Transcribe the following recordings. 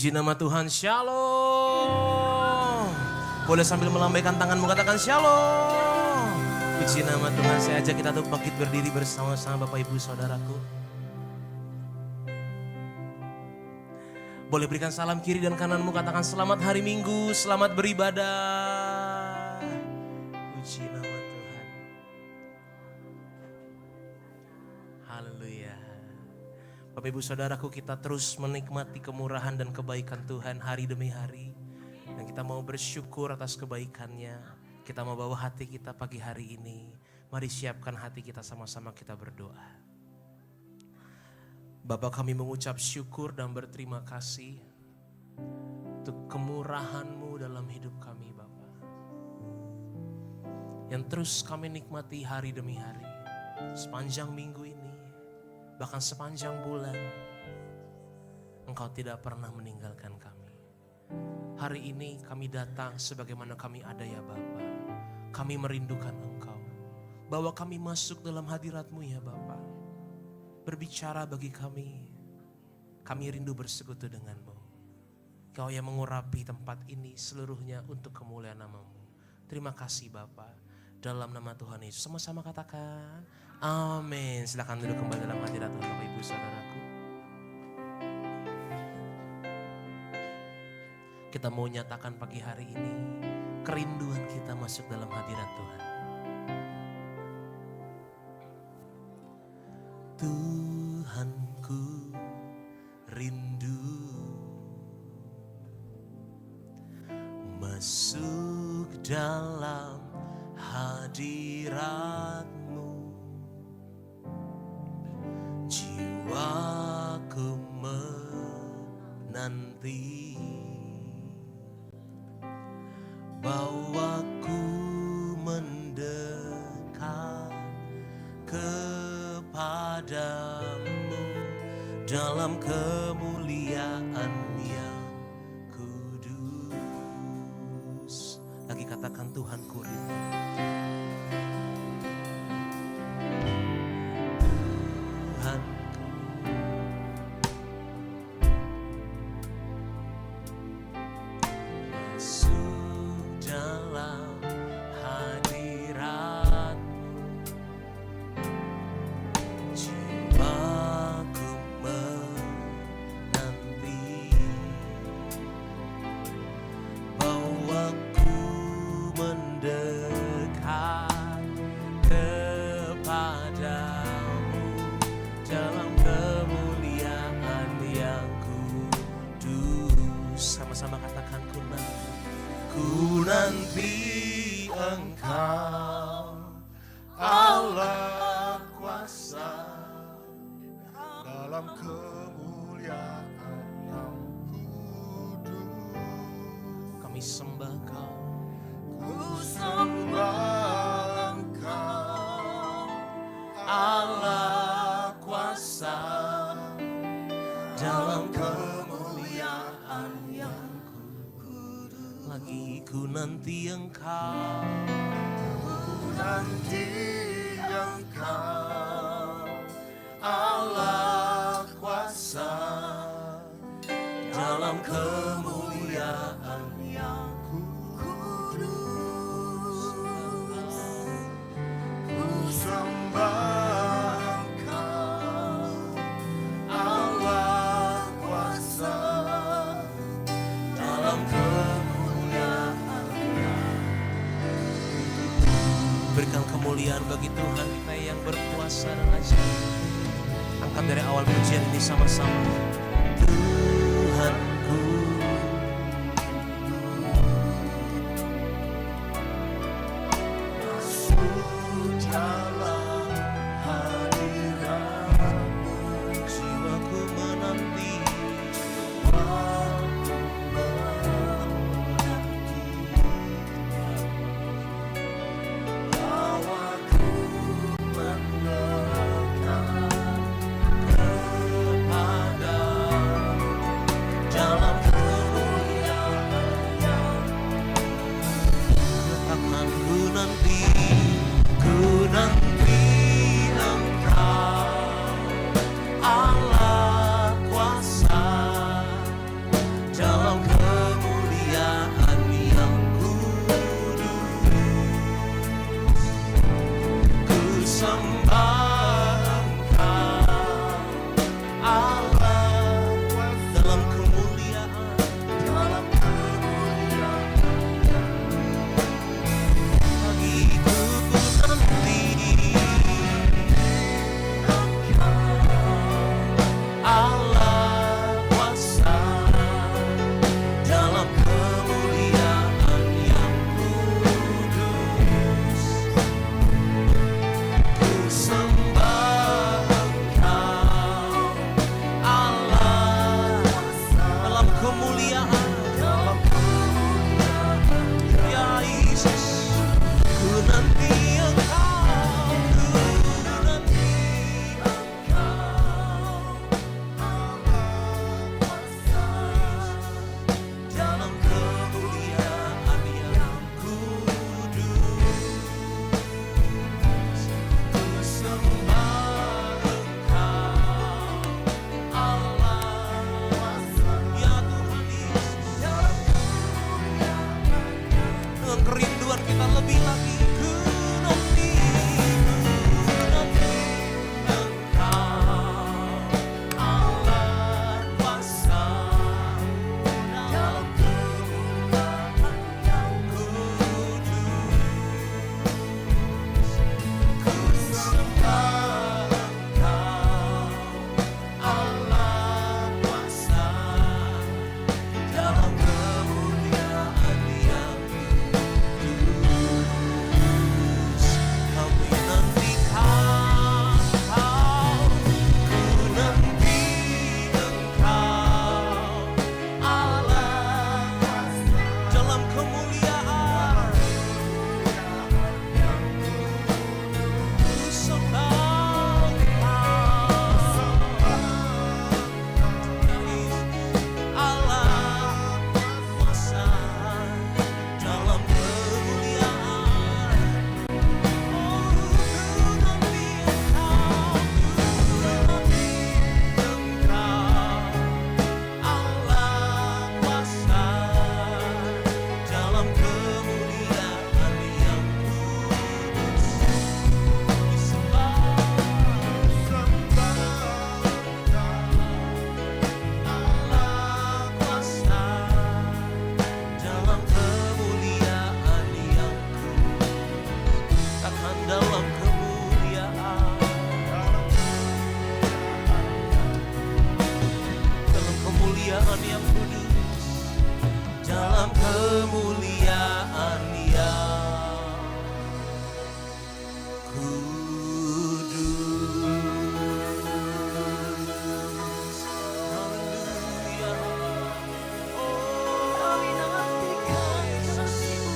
Puji nama Tuhan, Shalom. Boleh sambil melambaikan tanganmu katakan Shalom. Puji nama Tuhan, saya ajak kita untuk bangkit berdiri bersama-sama Bapak Ibu Saudaraku. Boleh berikan salam kiri dan kananmu, katakan selamat hari Minggu, selamat beribadah. Puji nama Tuhan. Haleluya. Bapak Ibu Saudaraku, kita terus menikmati kemurahan dan kebaikan Tuhan hari demi hari. Dan kita mau bersyukur atas kebaikannya. Kita mau bawa hati kita pagi hari ini. Mari siapkan hati kita, sama-sama kita berdoa. Bapa, kami mengucap syukur dan berterima kasih untuk kemurahan-Mu dalam hidup kami Bapa. Yang terus kami nikmati hari demi hari. Sepanjang minggu ini, bahkan sepanjang bulan, Engkau tidak pernah meninggalkan kami. Hari ini kami datang sebagaimana kami ada ya Bapa. Kami merindukan Engkau. Bahwa kami masuk dalam hadirat-Mu ya Bapa. Berbicara bagi kami. Kami rindu bersekutu dengan-Mu. Kau yang mengurapi tempat ini seluruhnya untuk kemuliaan nama-Mu. Terima kasih Bapa. Dalam nama Tuhan Yesus. Sama-sama katakan amin. Silakan duduk kembali dalam hadirat Tuhan Bapak Ibu Saudaraku. Kita mau nyatakan pagi hari ini kerinduan kita masuk dalam hadirat Tuhan. Tuhanku rindu masuk dalam hadirat-Mu. Jiwaku menanti, bawaku mendekat kepadamu dalam kemuliaan yang kudus. Lagi katakan Tuhanku rindu. Tuhanku masuk dalam hadirat-Mu. Jiwaku menanti, bawaku mendekat kepadamu dalam kemuliaan yang kudus. Sama-sama katakan ku nanti Engkau Allah kuasa dalam kemuliaan yang kudus. Kami sembah Kau. Ku sembah Engkau Allah kuasa dalam kemuliaan yang kudus. lagi ku nanti Engkau. Ku nanti Engkau Allah kuasa Dalam kemuliaan yang kudus. Ku sembah Engkau Allah kuasa dalam kemuliaan. Berikan kemuliaan bagi Tuhan kita yang berkuasa dan ajaib. Angkat dari awal pujian ini sama-sama. Tuhanku masuk dalam hadirat-Mu. jiwaku menanti, Waktu menanti, bawaku mendekat kepada kemuliaan. Ya Yesus, ku nanti Engkau, ku nanti dalam kemuliaan yang kudus. Ku sembah Engkau, Allah, ya Tuhan Yesus. Dengan kerinduan kita lebih lagi, ku nanti Engkau, Allah kuasa dalam kemuliaan yang kudus. Ku sembah Engkau, Allah kuasa dalam kemuliaan yang kudus. Kami nantikan Kau, ku nanti Engkau, Allah dalam kemuliaan. Ku sembah Engkau, Allah kuasa dalam kemuliaan. Oh, ku nanti Engkau, Allah kuasa dalam kemuliaan yang kudus. Disembah, Allah kuasa dalam kemuliaan yang kudus. Katakan dalam kemuliaan, dalam kemuliaan yang kudus, dalam kemuliaan yang kudus. Haleluya. Oh, Kami nantikan kasih-Mu,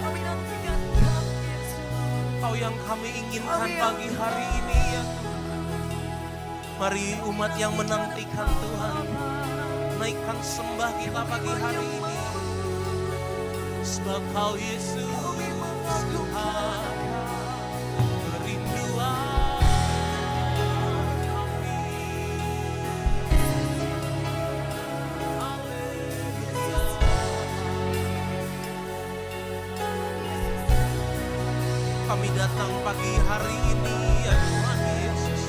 kami nantikan Kau Yesus. Kau yang kami inginkan pagi hari ini ya Tuhan. Mari umat yang menantikan Tuhan, naikkan sembah kita pagi hari ini. Sebab Kau Yesus, Tuhan, kerinduan kami. Haleluya. Kami datang pagi hari ini ya Tuhan Yesus,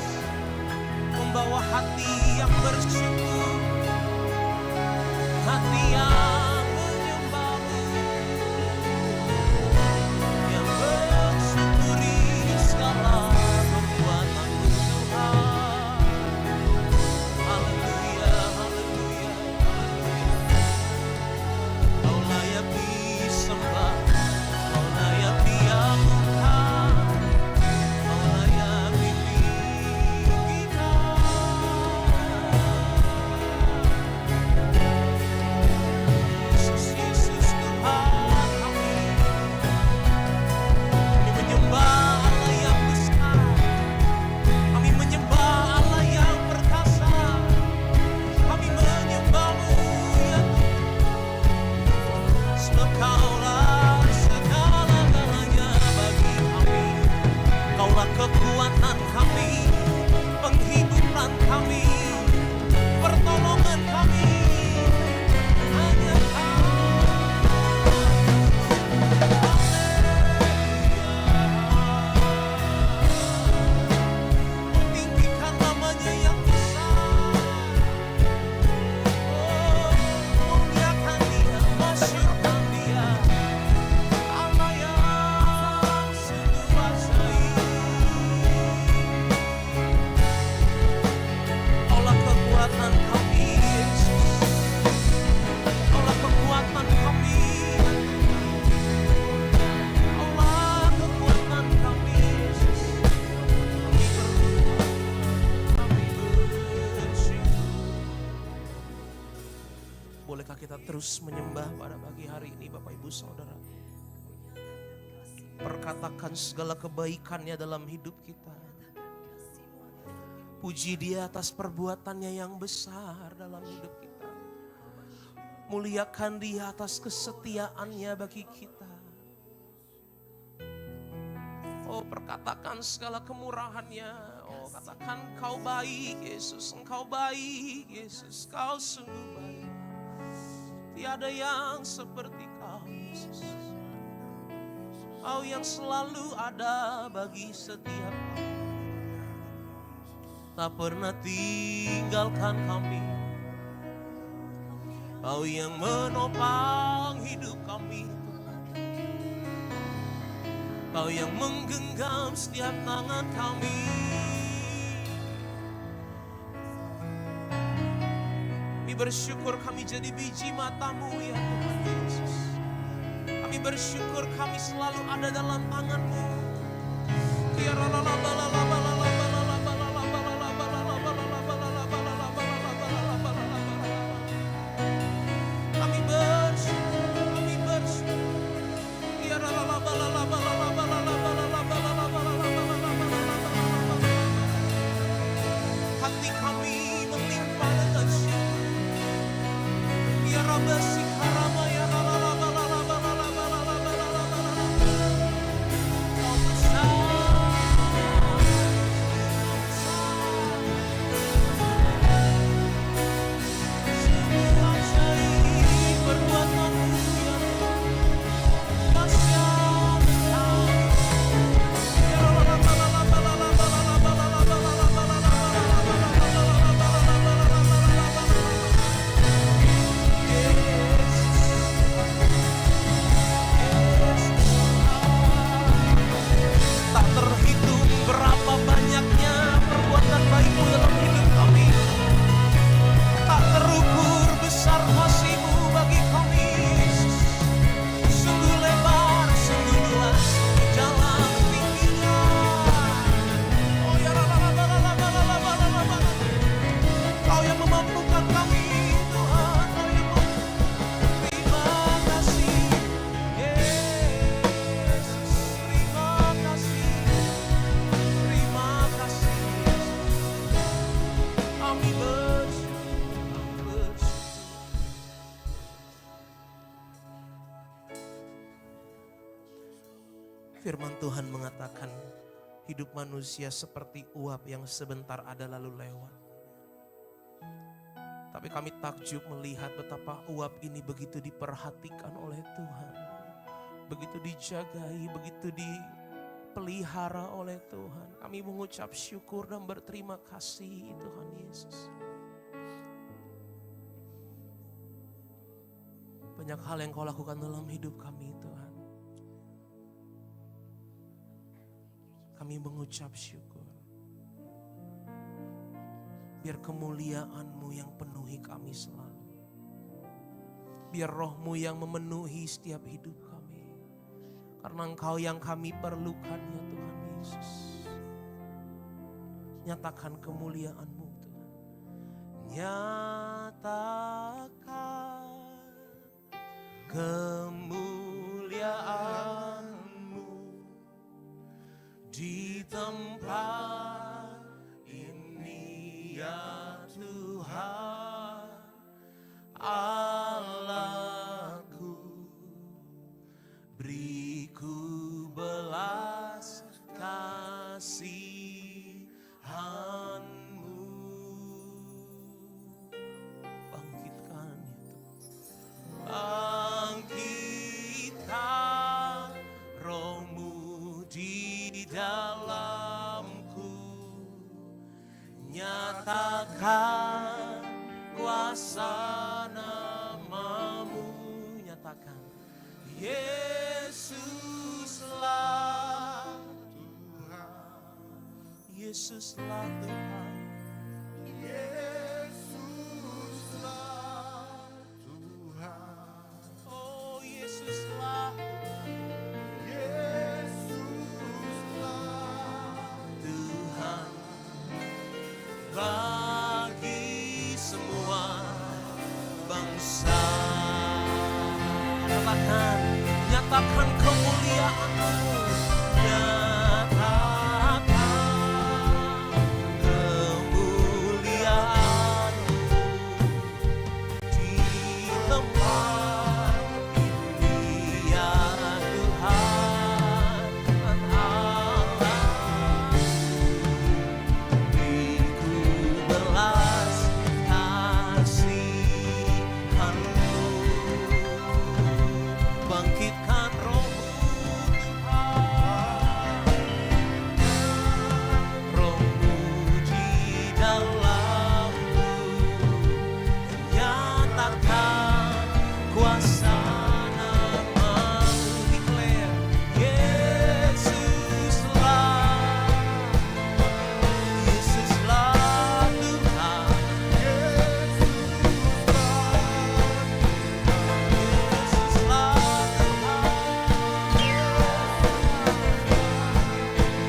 membawa hati yang bersyukur, hati yang menyembah-Mu, yang bersyukuri segala perbuatan-Mu Tuhan. Haleluya, haleluya, haleluya. Kau layak disembah, Kau layak diagungkan, Kau layak ditinggikan. Bolehkah kita terus menyembah pada pagi hari ini Bapak Ibu Saudara? Perkatakan segala kebaikannya dalam hidup kita. Puji Dia atas perbuatannya yang besar dalam hidup kita. Muliakan Dia atas kesetiaannya bagi kita. Oh, perkatakan segala kemurahannya. Oh, katakan Engkau baik Yesus, Engkau baik Yesus, Kau sungguh baik. Tiada yang seperti Kau Yesus. Kau yang selalu ada bagi setiap kami. Tak pernah tinggalkan kami. Kau yang menopang hidup kami. Kau yang menggenggam setiap tangan kami. Kami bersyukur kami jadi biji mata-Mu ya Tuhan Yesus. Kami bersyukur kami selalu ada dalam tangan-Mu. Kami bersyukur. Hati kami melimpah dengan syukur. Biar besi karama ya Kau besar. Semua ajaib perbuatan-Mu ya Dahsyat Engkau. Tak terhitung berapa banyaknya perbuatan baik-Mu dalam hidup kami. Tak terukur besar kasih-Mu bagi kami, Yesus. Sungguh lebar, sungguh luas, dalam tingginya. Oh ya Kau yang memampukan kami, Tuhan. Kau yang terima kasih, Yesus. Terima kasih, terima kasih, Yesus. Kami bersyukur, kami bersyukur. Firman Tuhan mengatakan hidup manusia seperti uap yang sebentar ada lalu lewat. Tapi kami takjub melihat betapa uap ini begitu diperhatikan oleh Tuhan. Begitu dijagai, begitu dipelihara oleh Tuhan. Kami mengucap syukur dan berterima kasih Tuhan Yesus. Banyak hal yang Kau lakukan dalam hidup kami Tuhan. Kami mengucap syukur. Biar kemuliaan-Mu yang penuhi kami selalu. Biar Roh-Mu yang memenuhi setiap hidup kami. Karena Engkau yang kami perlukan ya Tuhan Yesus. Nyatakan kemuliaan-Mu Tuhan. Nyatakan kemuliaan-Mu di tempat ini ya Tuhan Allahku. Beriku belas kasihan-Mu. Bangkitkan ya Tuhan. Bangkitkan Roh-Mu di dalamku. Nyatakan kuasa nama-Mu. Nyatakan Yesuslah Tuhan. Yesuslah Tuhan. Yesuslah Tuhan. Oh Yesuslah. Yesuslah Tuhan bagi semua bangsa. nyatakan, nyatakan kemuliaan-Mu. Nyatakan kemuliaan-Mu di tempat ini ya Tuhan Allah. Beriku belas kasihan-Mu, bangkitkan roh-Mu Tuhan, roh-Mu di dalamku, nyatakan kuasa nama-Mu. Declare, Yesuslah, Yesuslah Tuhan, Yesuslah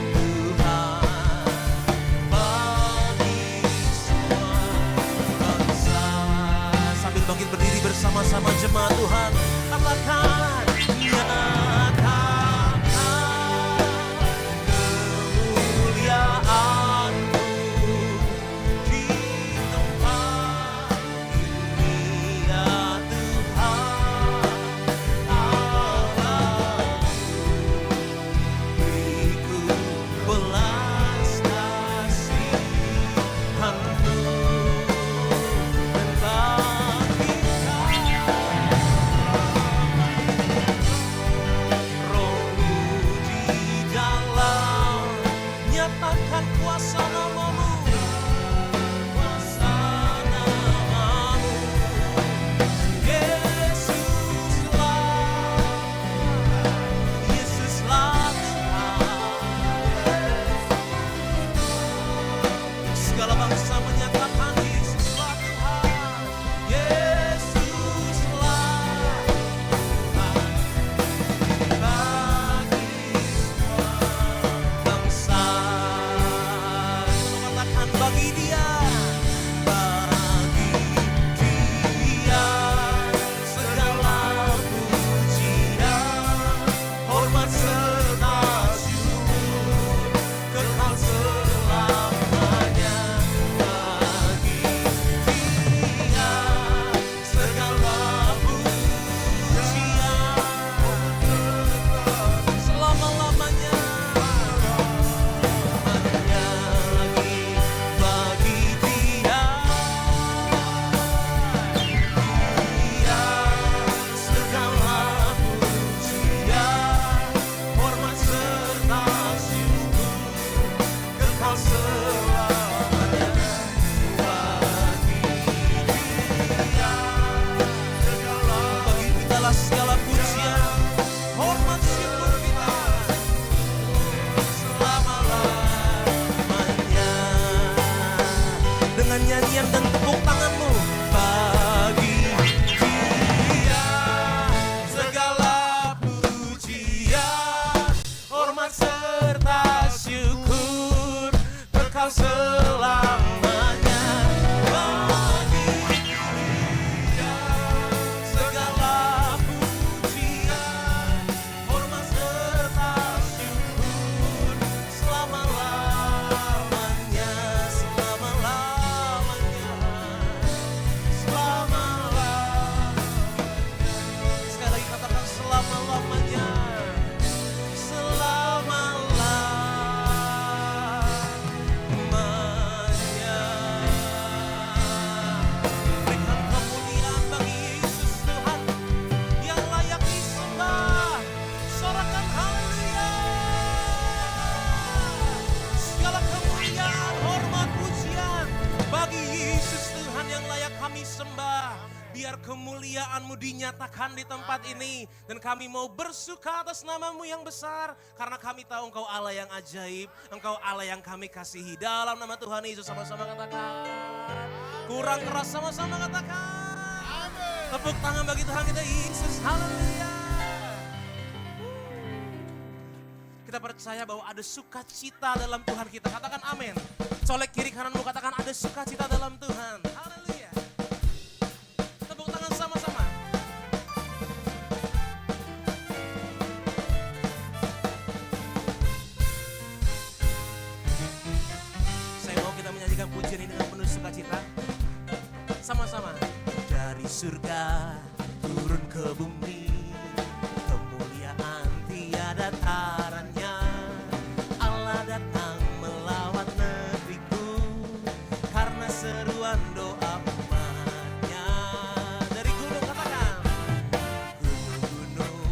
Tuhan, bagi semua bangsa. Sambil bangkit berdiri bersama-sama jemaat Tuhan, katakan, nyatakan kemuliaan-Mu di tempat ini ya Tuhan Allah. Beriku belas kasihan-Mu dan bangkitkan roh-Mu di dalam, nyatakan kuasa nama-Mu, kuasa nama-Mu. Yesuslah, Yesuslah Tuhan. Segala bangsa menyatakan Yesuslah Tuhan, Yesuslah Tuhan, bagi semua bangsa. Katakan bagi Dia, bagi Dia segala pujian, hormat serta syukur kekal selamanya. Bagi Dia segala pujian selama-lamanya. Hanya lagi bagi Dia, Dia segala pujian, hormat serta syukur kekal selamanya. Bagi Dia segala, bagi Kita-lah segala pujian, hormat syukur kita selama-lamanya. Dengan nyanyian dan tepuk tanganmu, bagi Dia segala pujian, hormat serta syukur kekal selamanya. Bagi Dia segala pujian, hormat serta syukur selama-lamanya, selama-lamanya, selama-lamanya. Sekali lagi katakan selama-lamanya, selama-lamanya. Berikan kemuliaan bagi Yesus Tuhan yang layak disembah. Sorakan haleluya. Segala kemuliaan, hormat, pujian bagi Yesus Tuhan yang layak kami sembah. Biar kemuliaan-Mu dinyatakan di tempat ini. Dan kami mau bersuka atas nama-Mu yang besar. Karena kami tahu Engkau Allah yang ajaib. Engkau Allah yang kami kasihi. Dalam nama Tuhan Yesus sama-sama katakan. Kurang keras sama-sama katakan. Tepuk tangan bagi Tuhan kita Yesus. Haleluya. Kita percaya bahwa ada sukacita dalam Tuhan kita. Katakan amin. Colek kiri kananmu, katakan ada sukacita dalam Tuhan. Haleluya. Tepuk tangan sama-sama. surga turun ke bumi, kemuliaan tiada taranya. Allah datang melawat negeriku karena seruan doa umatnya. Dari gunung katakan, gunung-gunung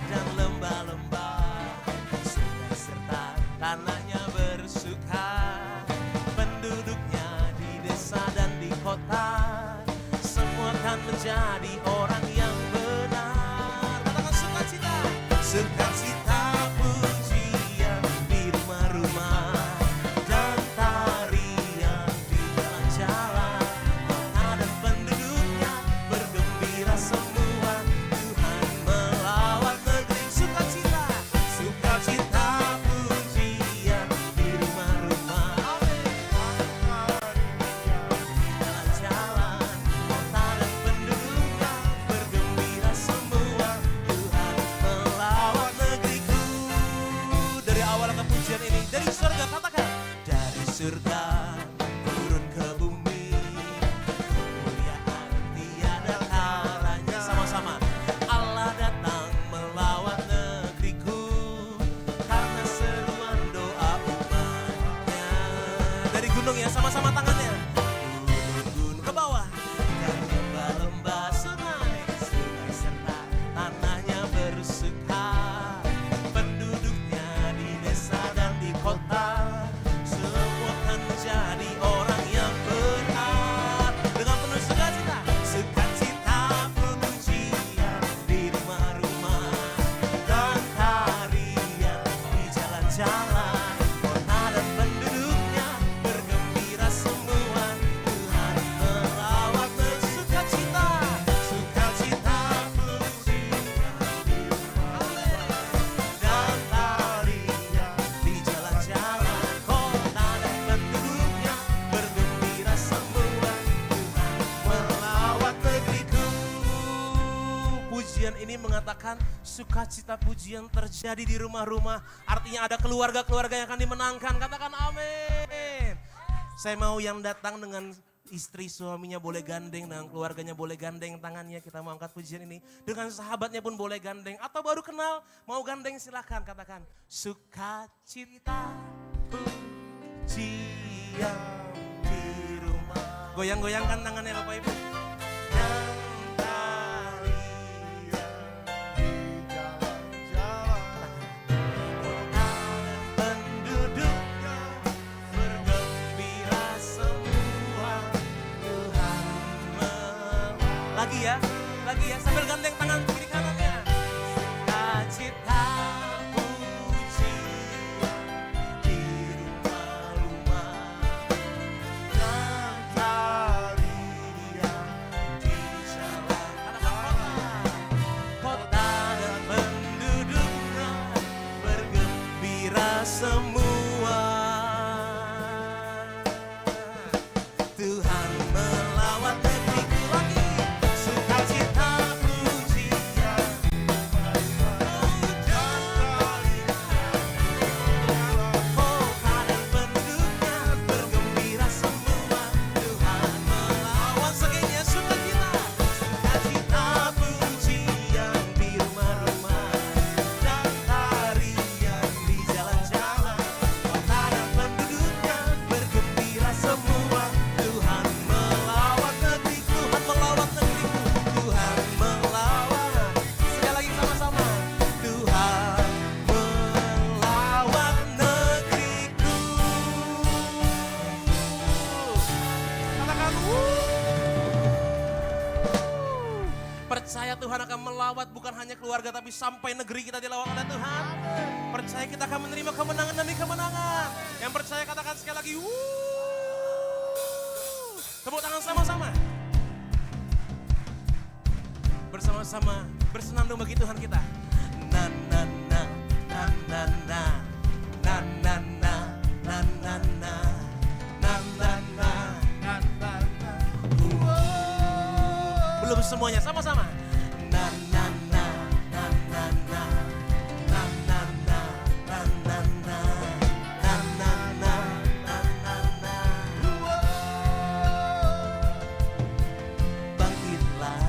dan lembah-lembah, sungai serta tanahnya bersuka, penduduknya di desa dan di kota, semua kan menjadi orang yang benar. Katakan sukacita, sukacita pujian di rumah-rumah dan tarian di jalan-jalan, kota dan penduduknya bergembira semua. Tuhan melawat negeri. Sukacita, sukacita pujian di rumah-rumah, jalan-jalan, kota dan penduduknya bergembira semua. Tuhan melawat negeriku. Dari awal ke pujian ini, dari surga katakan, dari surga turun ke bumi, kemuliaan tiada taranya. Sama-sama, Allah datang melawat negeriku karena seruan doa umatnya. Dari gunung ya, sama-sama tangannya. Gunung-gunung ke bawah dan lembah-lembah, sungai serta tanahnya bersuka, penduduknya di desa dan di kota, semua kan menjadi orang yang benar. Dengan penuh sukacita, sukacita pujian di rumah-rumah dan tarian di jalan-jalan, kota dan penduduknya bergembira semua. Tuhan melawat negeri. Sukacita, sukacita pujian di rumah-rumah dan tarian di jalan-jalan, kota dan penduduknya bergembira semua. Tuhan melawat negeriku. Pujian ini mengatakan sukacita pujian terjadi di rumah-rumah. Artinya ada keluarga-keluarga yang akan dimenangkan. Katakan amin. Saya mau yang datang dengan istri suaminya boleh gandeng, dengan keluarganya boleh gandeng tangannya. Kita mau angkat pujian ini. Dengan sahabatnya pun boleh gandeng. Atau baru kenal mau gandeng, silahkan katakan sukacita pujian di rumah. Goyang-goyangkan tangannya Bapak Ibu. Dan penduduknya bergembira semua. Tuhan lagi ya, sambil gandeng tangan kiri kanannya. Sukacita pujian di rumah-rumah dan tarian di jalan. Katakan kota dan penduduknya bergembira semua. Tuhan melawat negeriku lagi. Sukacita pujian dan kota dan penduduknya bergembira semua. Tuhan melawat segenya. Sukacita, sukacita pujian di rumah-rumah dan tarian di jalan-jalan, kota dan penduduknya bergembira semua. Tuhan melawat negeri, Tuhan melawat negeriku, Tuhan melawat. Sekali lagi sama-sama, Tuhan melawat negeriku. Katakan percaya Tuhan akan melawat bukan hanya keluarga tapi sampai negeri kita dilawat oleh Tuhan. Percaya kita akan menerima kemenangan demi kemenangan. Yang percaya katakan sekali lagi. Tepuk tangan sama-sama. Bersama-sama bersenandung bagi Tuhan kita. Na na na na na na na na na na na na na na na na na. Belum semuanya sama-sama. Na na na na na na na na na na na na na na na na na. Bangkitlah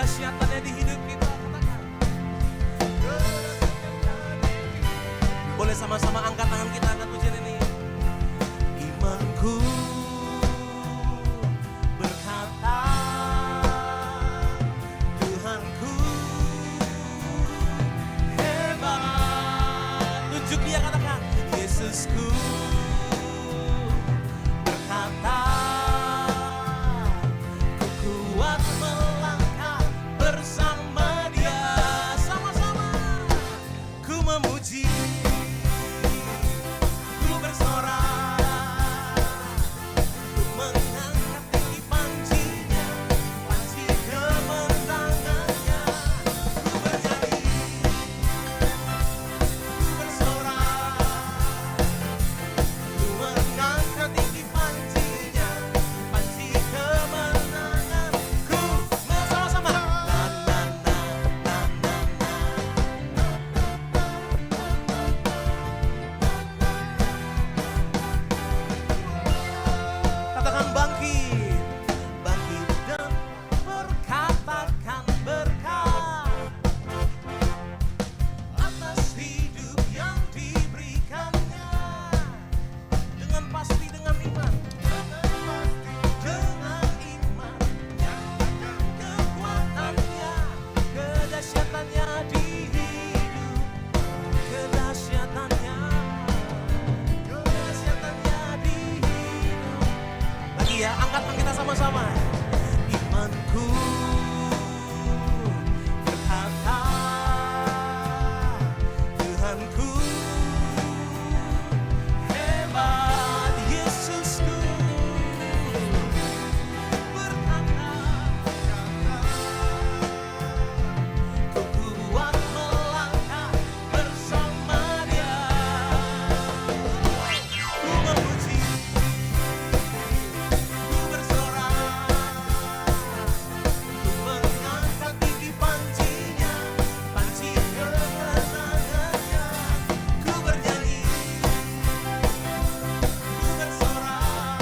kedahsyatannya di hidup kita. Katakan. Boleh sama-sama angkat tangan kita, angkat pujian ini. Imanku berkata, Tuhanku hebat. Tunjuk dia, katakan. Yesusku berkata, ku kuat melangkah bersama dia. Sama-sama ku memuji, ku bersorak, ku mengangkat tinggi pancinya, panci kemenangannya. Ku bernyanyi, ku bersorak, ku mengangkat tinggi pancinya, panci kemenanganku. Sama-sama. Na na na na na na. Katakan bangkit, bangkit dan berkatakan berkat atas hidup yang diberikannya. Dengan pasti, dengan iman, dengan iman, kekuatannya, kedahsyatannya di hidup, kedahsyatannya di hidup. Lagi ya, angkat tangan kita sama-sama. Imanku berkata, Tuhanku hebat. Yesusku berkata, ku kuat melangkah bersama dia. Ku memuji, ku bersorak, ku mengangkat tinggi pancinya, panci kemenangannya. Ku bernyanyi, ku bersorak,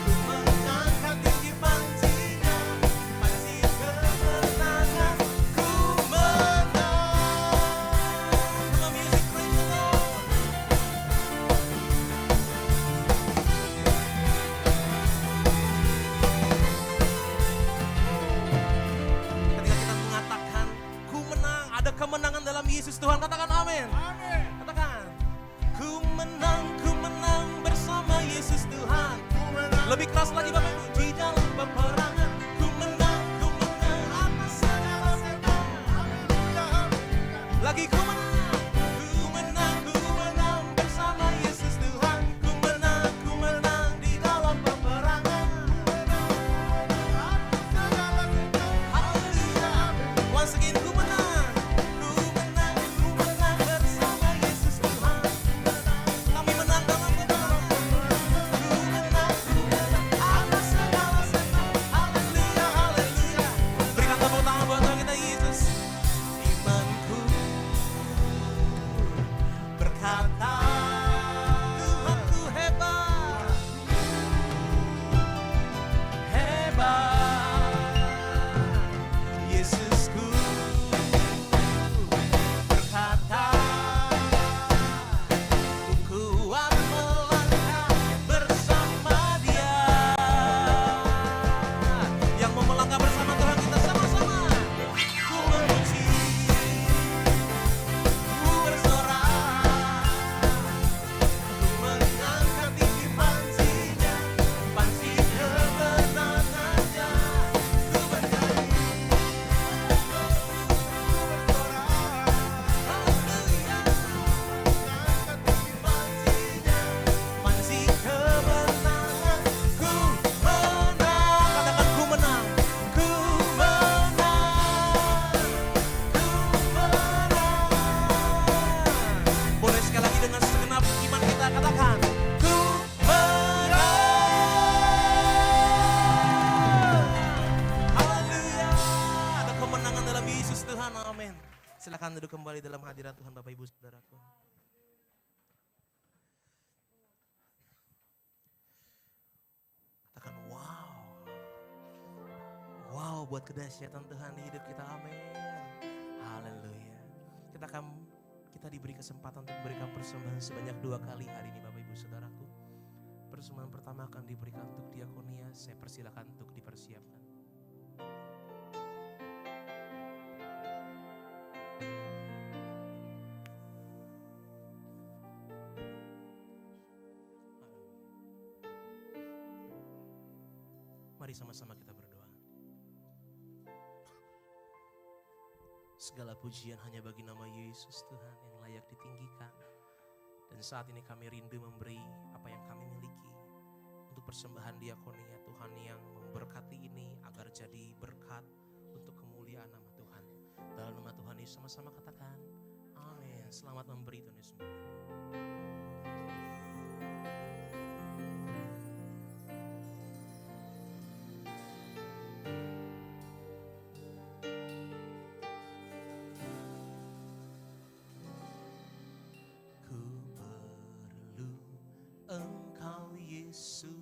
ku mengangkat tinggi pancinya, panci kemenangan. Ku menang. Come on, music, praise the Lord. Ketika kita mengatakan ku menang, ada kemenangan dalam Yesus Tuhan. Katakan amin. Katakan, ku menang bersama Yesus Tuhan. Lebih keras lagi Bapak Ibu, di dalam peperangan. Ku menang atas segala serangan. Lagi ku menang bersama Yesus Tuhan. Ku menang di dalam peperangan. Haleluya. Once again, ku menang bersama Yesus Tuhan. Kami menang dalam peperangan. Ku menang atas segala serangan. Haleluya, haleluya. Berikan tepuk tangan buat Tuhan kita Yesus. Imanku berkata, Tuhanku hebat, Yesusku berkata, ku kuat melangkah bersama dia. Yang mau melangkah bersama Tuhan kita sama-sama. Ku memuji, ku bersorak, ku mengangkat tinggi pancinya, panci kemenangannya. Ku bernyanyi, haleluya, mengangkat tinggi pancinya, panci kemenangan. Ku menang. Katakan ku menang. Ku menang. Boleh sekali lagi dengan segenap iman kita katakan, ku menang. Haleluya. Ada kemenangan dalam Yesus Tuhan. Amin. Silakan duduk kembali dalam hadirat Tuhan Bapak Ibu Saudaraku. Katakan wow. Wow Engkau buat kedahsyatan Tuhan di hidup kita. Amin. Haleluya. Kita diberi kesempatan untuk memberikan persembahan sebanyak 2 kali hari ini Bapak Ibu Saudaraku. Persembahan pertama akan diberikan untuk diakonia. Saya persilakan untuk dipersiapkan. Mari sama-sama kita berdoa. Segala pujian hanya bagi nama Yesus Tuhan yang layak ditinggikan. Dan saat ini kami rindu memberi apa yang kami miliki untuk persembahan diakonia Tuhan yang memberkati ini agar jadi berkat untuk kemuliaan nama Tuhan. Dalam nama Tuhan Yesus sama-sama katakan amin. Selamat memberi Tuhan Yesus. Engkau Yesus,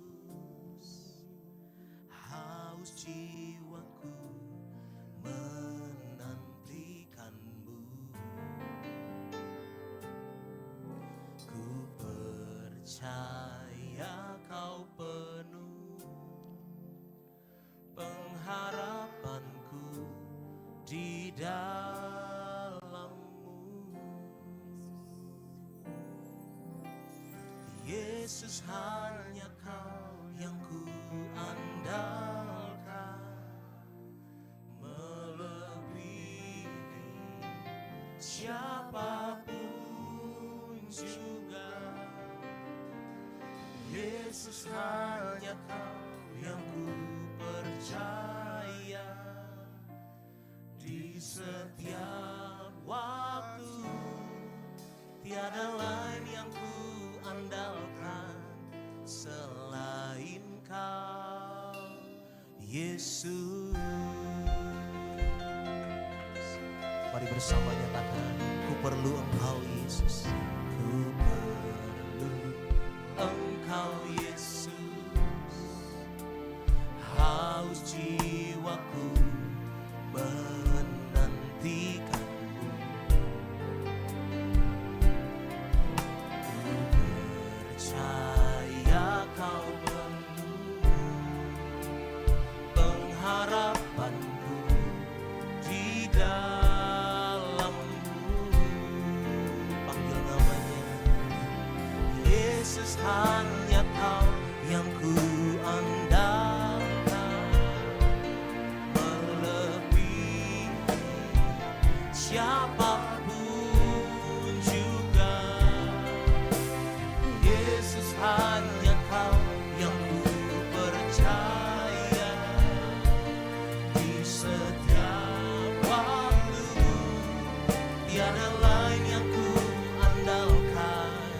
haus jiwaku menantikanmu. Ku percaya kau penuh pengharapanku di dalammu. Yesus, hanya kau yang ku andalkan, melebihi siapapun juga. Yesus, hanya kau yang ku percaya di setiap waktu. Tiada lain yang ku andalkan selain kau, Yesus. Mari bersama nyatakan, ku perlu Engkau Yesus. Ku perlu Engkau Yesus, haus jiwaku menantikanmu. Percaya kau penuh pengharapanku di dalammu. Panggil namanya Yesus, hanya kau yang ku andalkan, melebihi siapapun juga. Yesus, hanya kau yang ku percaya di setiap waktu. Tiada lain yang ku andalkan.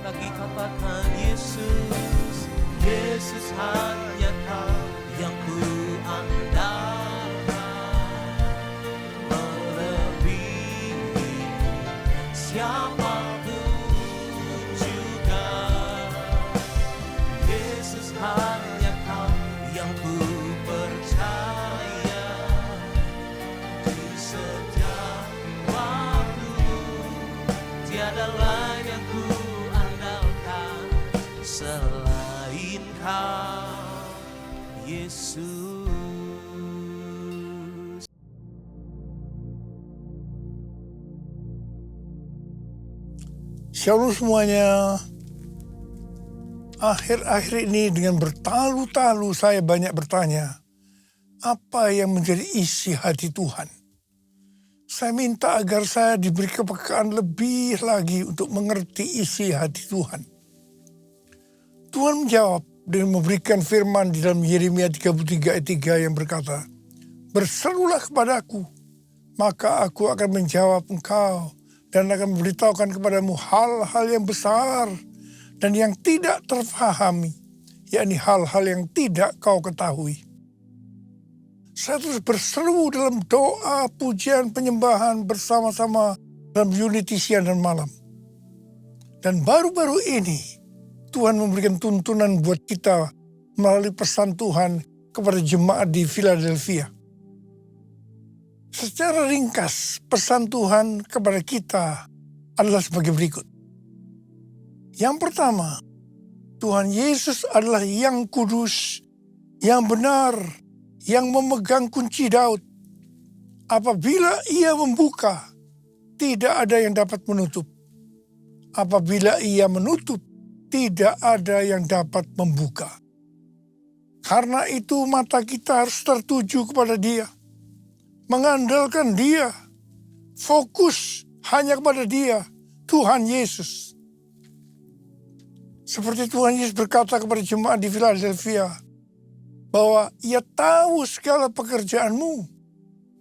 Lagi katakan Yesus, Yesus, hanya kau yang ku andalkan, melebihi siapapun juga. Yesus, hanya kau yang ku percaya di setiap waktu. Tiada lain yang ku andalkan selain kau, Yesus. Shalom semuanya. Akhir-akhir ini dengan bertalu-talu saya banyak bertanya, apa yang menjadi isi hati Tuhan? Saya minta agar saya diberi kepekaan lebih lagi untuk mengerti isi hati Tuhan. Tuhan menjawab dengan memberikan firman di dalam Yeremia 33 ayat 3 yang berkata, "Berserulah kepadaku, maka aku akan menjawab engkau dan akan memberitahukan kepadamu hal-hal yang besar dan yang tidak terfahami, yakni hal-hal yang tidak kau ketahui." Saya terus berseru dalam doa, pujian, penyembahan bersama-sama dalam unity siang dan malam. Dan baru-baru ini Tuhan memberikan tuntunan buat kita melalui pesan Tuhan kepada jemaat di Philadelphia. Secara ringkas, pesan Tuhan kepada kita adalah sebagai berikut. Yang pertama, Tuhan Yesus adalah yang kudus, yang benar, yang memegang kunci Daud. Apabila ia membuka, tidak ada yang dapat menutup. Apabila ia menutup, tidak ada yang dapat membuka. Karena itu mata kita harus tertuju kepada Dia. Mengandalkan Dia. Fokus hanya kepada Dia, Tuhan Yesus. Seperti Tuhan Yesus berkata kepada jemaat di Philadelphia, bahwa Ia tahu segala pekerjaanmu.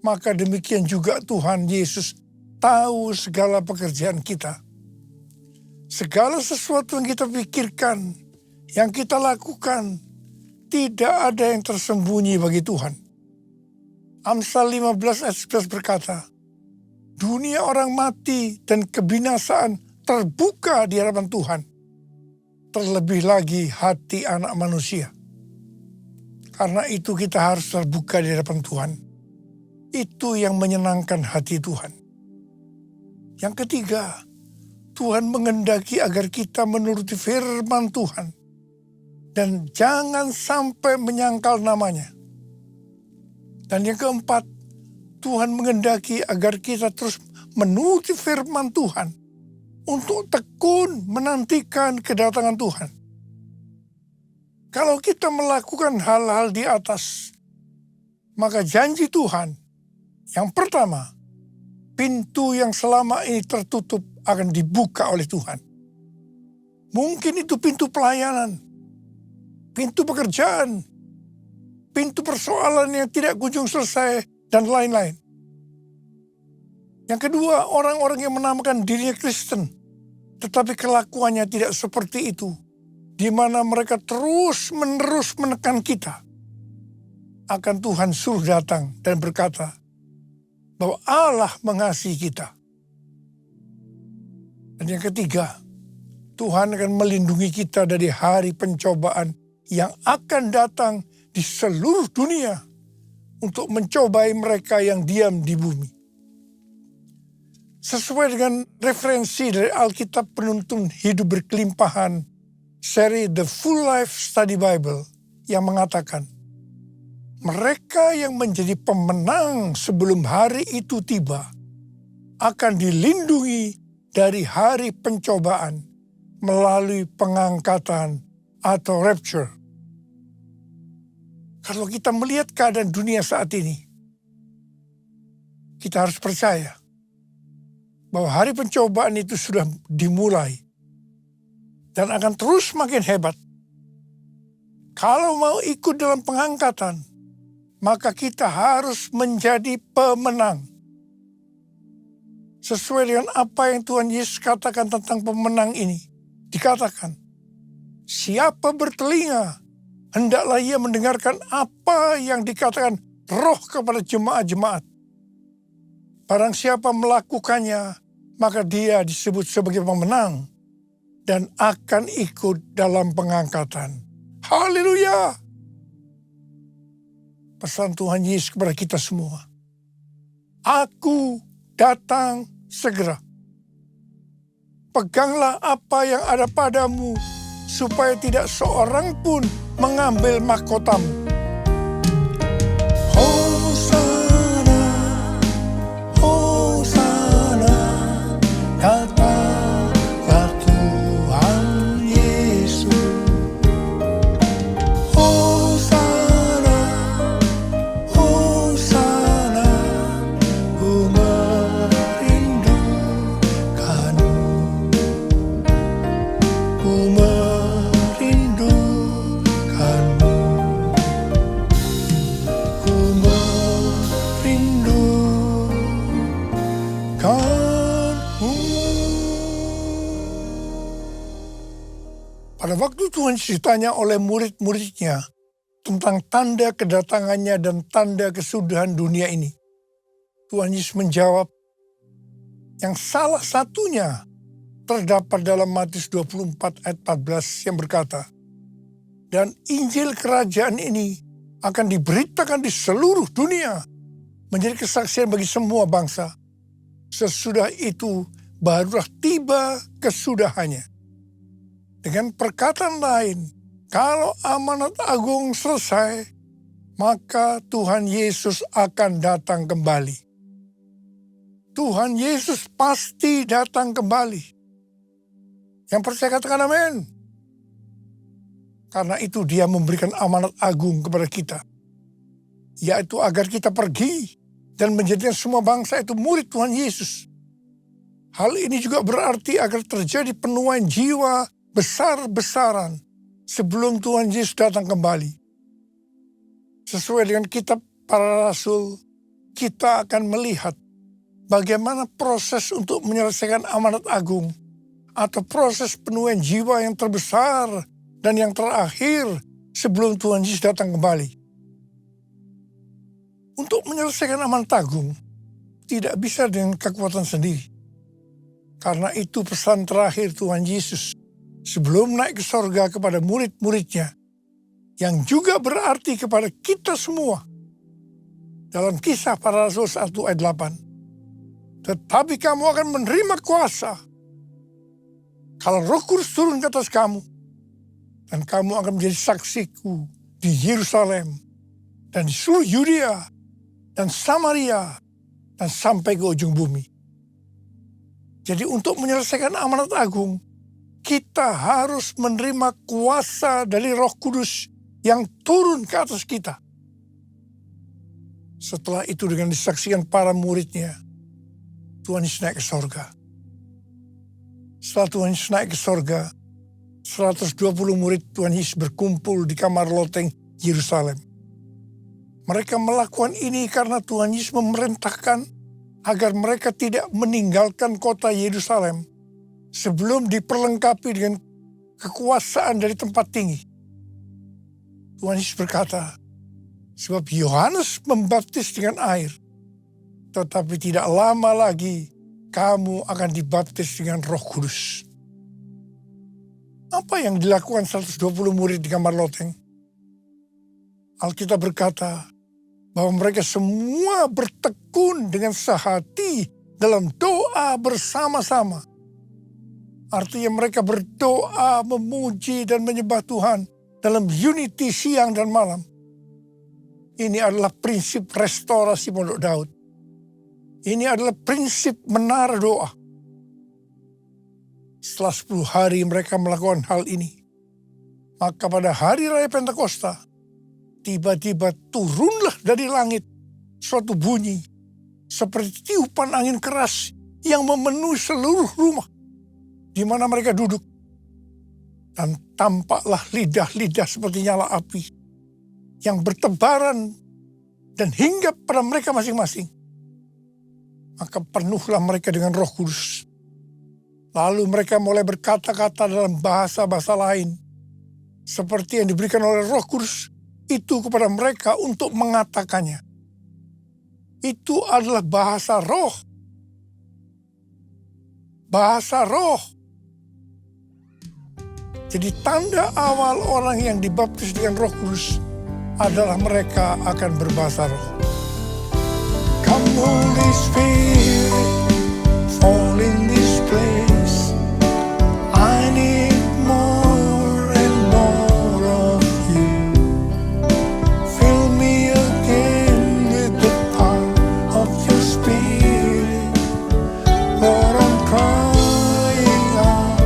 Maka demikian juga Tuhan Yesus tahu segala pekerjaan kita. Segala sesuatu yang kita pikirkan, yang kita lakukan, tidak ada yang tersembunyi bagi Tuhan. Amsal 15 ayat 11 berkata, dunia orang mati dan kebinasaan terbuka di hadapan Tuhan. Terlebih lagi hati anak manusia. Karena itu kita harus terbuka di hadapan Tuhan. Itu yang menyenangkan hati Tuhan. Yang ketiga, Tuhan menghendaki agar kita menuruti firman Tuhan. Dan jangan sampai menyangkal namanya. Dan yang keempat, Tuhan menghendaki agar kita terus menuruti firman Tuhan. Untuk tekun menantikan kedatangan Tuhan. Kalau kita melakukan hal-hal di atas, maka janji Tuhan, yang pertama, pintu yang selama ini tertutup akan dibuka oleh Tuhan. Mungkin itu pintu pelayanan, pintu pekerjaan, pintu persoalan yang tidak kunjung selesai, dan lain-lain. Yang kedua, orang-orang yang menamakan dirinya Kristen, tetapi kelakuannya tidak seperti itu, di mana mereka terus-menerus menekan kita. Akan Tuhan suruh datang dan berkata, bahwa Allah mengasihi kita. Dan yang ketiga, Tuhan akan melindungi kita dari hari pencobaan yang akan datang di seluruh dunia untuk mencobai mereka yang diam di bumi. Sesuai dengan referensi dari Alkitab Penuntun Hidup Berkelimpahan, seri The Full Life Study Bible, yang mengatakan, mereka yang menjadi pemenang sebelum hari itu tiba akan dilindungi dari hari pencobaan melalui pengangkatan atau rapture. Kalau kita melihat keadaan dunia saat ini, kita harus percaya bahwa hari pencobaan itu sudah dimulai dan akan terus makin hebat. Kalau mau ikut dalam pengangkatan, maka kita harus menjadi pemenang. Sesuai dengan apa yang Tuhan Yesus katakan tentang pemenang ini. Dikatakan, siapa bertelinga, hendaklah ia mendengarkan apa yang dikatakan Roh kepada jemaat-jemaat. Barang siapa melakukannya, maka dia disebut sebagai pemenang dan akan ikut dalam pengangkatan. Haleluya! Pesan Tuhan Yesus kepada kita semua. Aku datang segera. Peganglah apa yang ada padamu, supaya tidak seorang pun mengambil mahkotamu. Hosana, Hosana, datanglah Tuhan Yesus. Hosana, Hosana, ku merindukanmu. Ku merindukanmu. Ku merindukanmu. Pada waktu Tuhan ditanya oleh murid-muridnya tentang tanda kedatangannya dan tanda kesudahan dunia ini, Tuhan Yesus menjawab, yang salah satunya terdapat dalam Matius 24 ayat 14 yang berkata, dan Injil kerajaan ini akan diberitakan di seluruh dunia, menjadi kesaksian bagi semua bangsa. Sesudah itu barulah tiba kesudahannya. Dengan perkataan lain, kalau amanat agung selesai, maka Tuhan Yesus akan datang kembali. Tuhan Yesus pasti datang kembali. Yang percaya katakan amin. Karena itu dia memberikan amanat agung kepada kita, yaitu agar kita pergi dan menjadikan semua bangsa itu murid Tuhan Yesus. Hal ini juga berarti agar terjadi penuaian jiwa besar-besaran sebelum Tuhan Yesus datang kembali. Sesuai dengan kitab para rasul, kita akan melihat bagaimana proses untuk menyelesaikan amanat agung atau proses penuaian jiwa yang terbesar dan yang terakhir sebelum Tuhan Yesus datang kembali. Untuk menyelesaikan amanat agung tidak bisa dengan kekuatan sendiri. Karena itu pesan terakhir Tuhan Yesus sebelum naik ke sorga kepada murid-muridnya, yang juga berarti kepada kita semua. Dalam Kisah Para Rasul 1 ayat 8. Tetapi kamu akan menerima kuasa kalau Roh Kudus turun ke atas kamu, dan kamu akan menjadi saksiku di Yerusalem dan di seluruh Yudea dan Samaria dan sampai ke ujung bumi. Jadi untuk menyelesaikan amanat agung, kita harus menerima kuasa dari Roh Kudus yang turun ke atas kita. Setelah itu dengan disaksikan para muridnya, Tuhan Yesus naik ke sorga. Setelah Tuhan Yesus naik ke sorga, 120 murid Tuhan Yesus berkumpul di kamar loteng Yerusalem. Mereka melakukan ini karena Tuhan Yesus memerintahkan agar mereka tidak meninggalkan kota Yerusalem sebelum diperlengkapi dengan kekuasaan dari tempat tinggi. Tuhan Yesus berkata, sebab Yohanes membaptis dengan air, tetapi tidak lama lagi kamu akan dibaptis dengan Roh Kudus. Apa yang dilakukan 120 murid di kamar loteng? Alkitab berkata bahwa mereka semua bertekun dengan sehati dalam doa bersama-sama. Artinya mereka berdoa, memuji dan menyembah Tuhan dalam unity siang dan malam. Ini adalah prinsip restorasi Pondok Daud. Ini adalah prinsip menara doa. Setelah 10 hari mereka melakukan hal ini, maka pada hari raya Pentakosta, tiba-tiba turunlah dari langit suatu bunyi seperti tiupan angin keras yang memenuhi seluruh rumah di mana mereka duduk. Dan tampaklah lidah-lidah seperti nyala api yang bertebaran dan hinggap pada mereka masing-masing. Maka penuhlah mereka dengan Roh Kudus. Lalu mereka mulai berkata-kata dalam bahasa-bahasa lain, seperti yang diberikan oleh Roh Kudus itu kepada mereka untuk mengatakannya. Itu adalah bahasa roh. Bahasa roh. Jadi tanda awal orang yang dibaptis dengan Roh Kudus adalah mereka akan berbahasa roh. Come Holy Spirit, fall in this place. I need more and more of you. Fill me again with the power of your Spirit. Lord, I'm crying out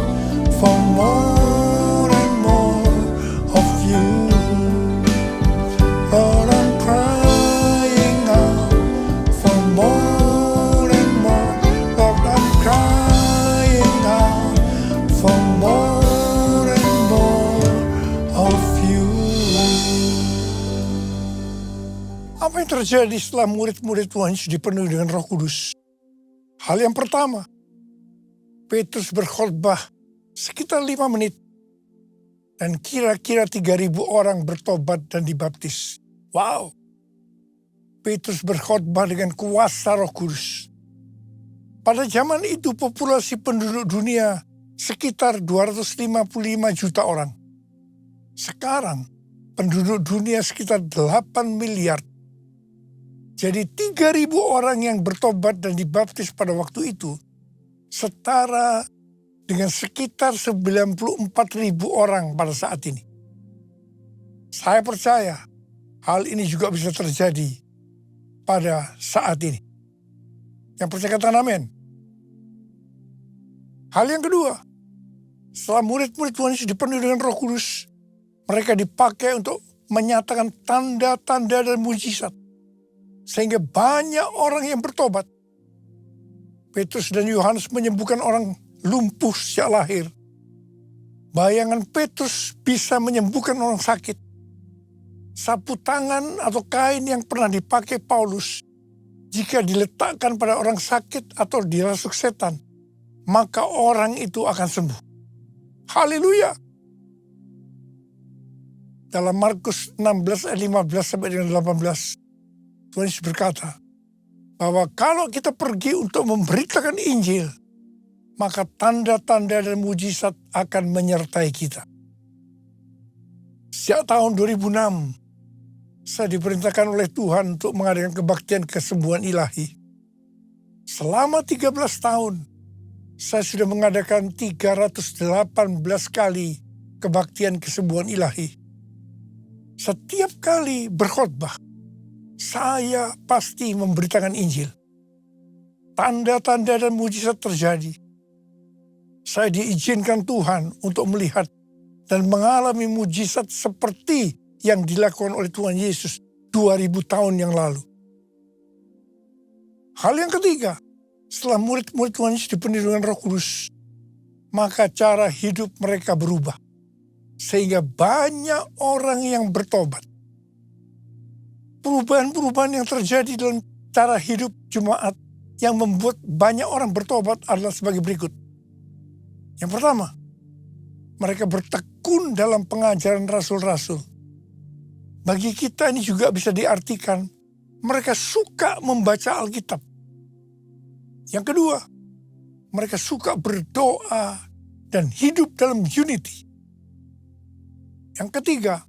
for more and more of you. Lord, I'm crying out for more and more. Lord, I'm crying out for more and more of you. Apa yang terjadi setelah murid-murid Tuhan Yesus dipenuhi dengan Roh Kudus? Hal yang pertama, Petrus berkhotbah sekitar 5 menit dan kira-kira 3.000 orang bertobat dan dibaptis. Wow! Petrus berkhotbah dengan kuasa Roh Kudus. Pada zaman itu populasi penduduk dunia sekitar 255 juta orang. Sekarang penduduk dunia sekitar 8 miliar. Jadi 3.000 orang yang bertobat dan dibaptis pada waktu itu setara dengan sekitar 94.000 orang pada saat ini. Saya percaya hal ini juga bisa terjadi pada saat ini. Yang percaya katakan amin. Hal yang kedua, setelah murid-murid Tuhan Yesus dipenuhi dengan Roh Kudus, mereka dipakai untuk menyatakan tanda-tanda dan mujizat. Sehingga banyak orang yang bertobat. Petrus dan Yohanes menyembuhkan orang lumpuh sejak lahir. Bayangan Petrus bisa menyembuhkan orang sakit. Sapu tangan atau kain yang pernah dipakai Paulus, jika diletakkan pada orang sakit atau dirasuk setan, maka orang itu akan sembuh. Haleluya! Dalam Markus 16 ayat 15 sampai dengan 18, Tuhan Yesus berkata bahwa kalau kita pergi untuk memberitakan Injil, maka tanda-tanda dan mujizat akan menyertai kita. Sejak tahun 2006, saya diperintahkan oleh Tuhan untuk mengadakan kebaktian kesembuhan ilahi. Selama 13 tahun, saya sudah mengadakan 318 kali kebaktian kesembuhan ilahi. Setiap kali berkhotbah, saya pasti memberitakan Injil. Tanda-tanda dan mujizat terjadi. Saya diizinkan Tuhan untuk melihat dan mengalami mujizat seperti yang dilakukan oleh Tuhan Yesus 2000 tahun yang lalu. Hal yang ketiga, setelah murid-murid Tuhan Yesus dipenuhi dengan Roh Kudus, maka cara hidup mereka berubah. Sehingga banyak orang yang bertobat. Perubahan-perubahan yang terjadi dalam cara hidup jemaat yang membuat banyak orang bertobat adalah sebagai berikut. Yang pertama, mereka bertekun dalam pengajaran rasul-rasul. Bagi kita ini juga bisa diartikan, mereka suka membaca Alkitab. Yang kedua, mereka suka berdoa dan hidup dalam unity. Yang ketiga,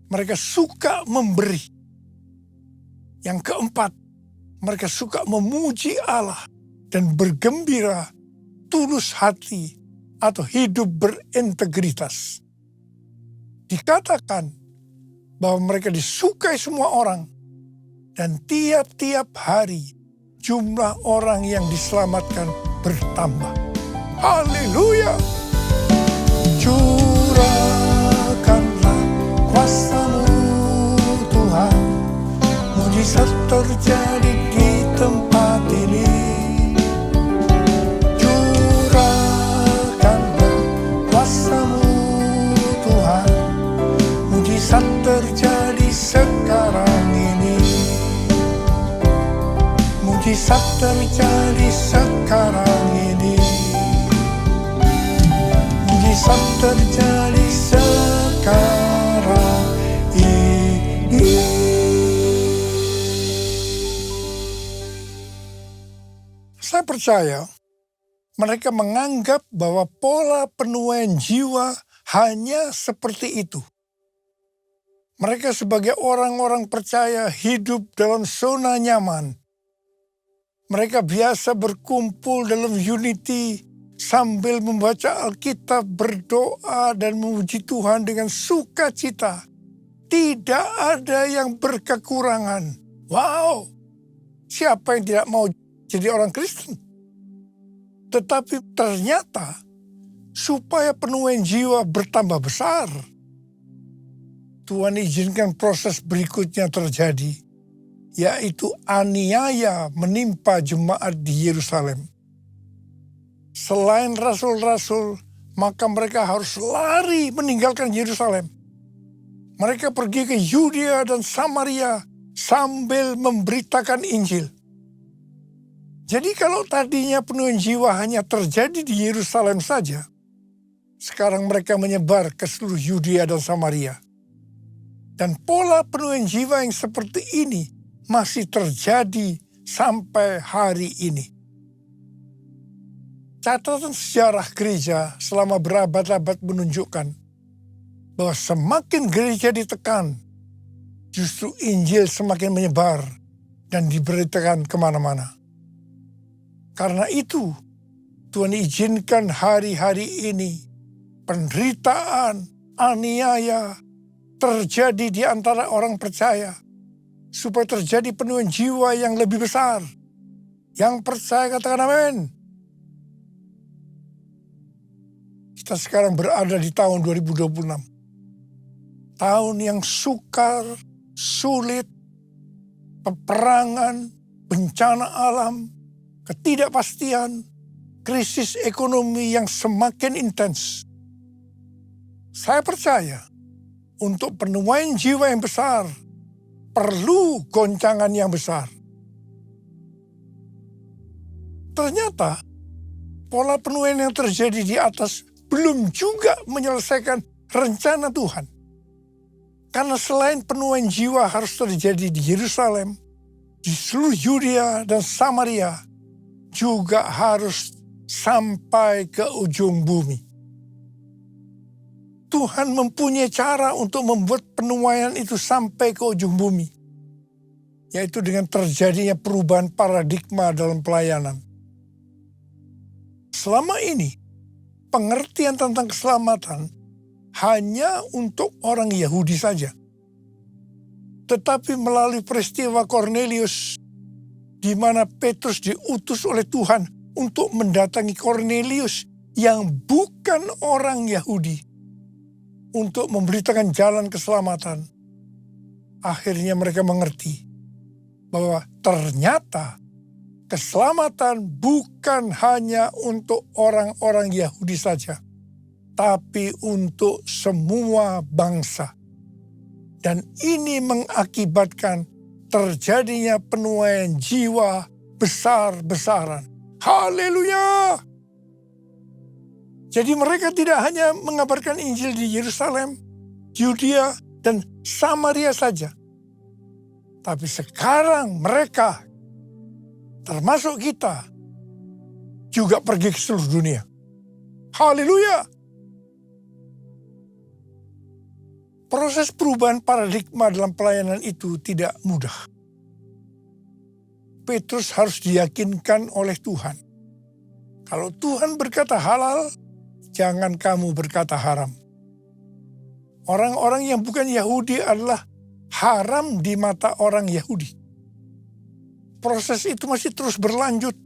mereka suka memberi. Yang keempat, mereka suka memuji Allah dan bergembira, tulus hati, atau hidup berintegritas. Dikatakan bahwa mereka disukai semua orang, dan tiap-tiap hari jumlah orang yang diselamatkan bertambah. Haleluya! Curahkanlah kuasa-Mu Tuhan, mujizat terjadi di tempat ini. Curahkanlah kuasa-Mu Tuhan, mujizat terjadi sekarang ini. Mujizat terjadi sekarang ini. Mujizat terjadi sekarang ini. Saya percaya mereka menganggap bahwa pola penuaian jiwa hanya seperti itu. Mereka sebagai orang-orang percaya hidup dalam zona nyaman. Mereka biasa berkumpul dalam unity sambil membaca Alkitab, berdoa dan memuji Tuhan dengan sukacita. Tidak ada yang berkekurangan. Wow, siapa yang tidak mau jadi orang Kristen? Tetapi ternyata supaya penuaian jiwa bertambah besar, Tuhan izinkan proses berikutnya terjadi, yaitu aniaya menimpa jemaat di Yerusalem. Selain rasul-rasul, maka mereka harus lari meninggalkan Yerusalem. Mereka pergi ke Yudea dan Samaria sambil memberitakan Injil. Jadi kalau tadinya penuaian jiwa hanya terjadi di Yerusalem saja, sekarang mereka menyebar ke seluruh Yudea dan Samaria. Dan pola penuaian jiwa yang seperti ini masih terjadi sampai hari ini. Catatan sejarah gereja selama berabad-abad menunjukkan bahwa semakin gereja ditekan, justru Injil semakin menyebar dan diberitakan kemana-mana. Karena itu, Tuhan izinkan hari-hari ini penderitaan, aniaya terjadi di antara orang percaya, supaya terjadi penuhan jiwa yang lebih besar. Yang percaya katakan amin. Kita sekarang berada di tahun 2026. Tahun yang sukar, sulit, peperangan, bencana alam, ketidakpastian, krisis ekonomi yang semakin intens. Saya percaya untuk penuaian jiwa yang besar perlu goncangan yang besar. Ternyata pola penuaian yang terjadi di atas belum juga menyelesaikan rencana Tuhan. Karena selain penuaian jiwa harus terjadi di Yerusalem, di seluruh Yudea dan Samaria, juga harus sampai ke ujung bumi. Tuhan mempunyai cara untuk membuat penuaian itu sampai ke ujung bumi, yaitu dengan terjadinya perubahan paradigma dalam pelayanan. Selama ini, pengertian tentang keselamatan hanya untuk orang Yahudi saja. Tetapi melalui peristiwa Kornelius, di mana Petrus diutus oleh Tuhan untuk mendatangi Kornelius yang bukan orang Yahudi, untuk memberitakan jalan keselamatan. Akhirnya mereka mengerti bahwa ternyata keselamatan bukan hanya untuk orang-orang Yahudi saja, tapi untuk semua bangsa. Dan ini mengakibatkan terjadinya penuaian jiwa besar-besaran. Haleluya! Jadi mereka tidak hanya mengabarkan Injil di Yerusalem, Yudea, dan Samaria saja. Tapi sekarang mereka, termasuk kita, juga pergi ke seluruh dunia. Haleluya! Proses perubahan paradigma dalam pelayanan itu tidak mudah. Petrus harus diyakinkan oleh Tuhan. Kalau Tuhan berkata halal, jangan kamu berkata haram. Orang-orang yang bukan Yahudi adalah haram di mata orang Yahudi. Proses itu masih terus berlanjut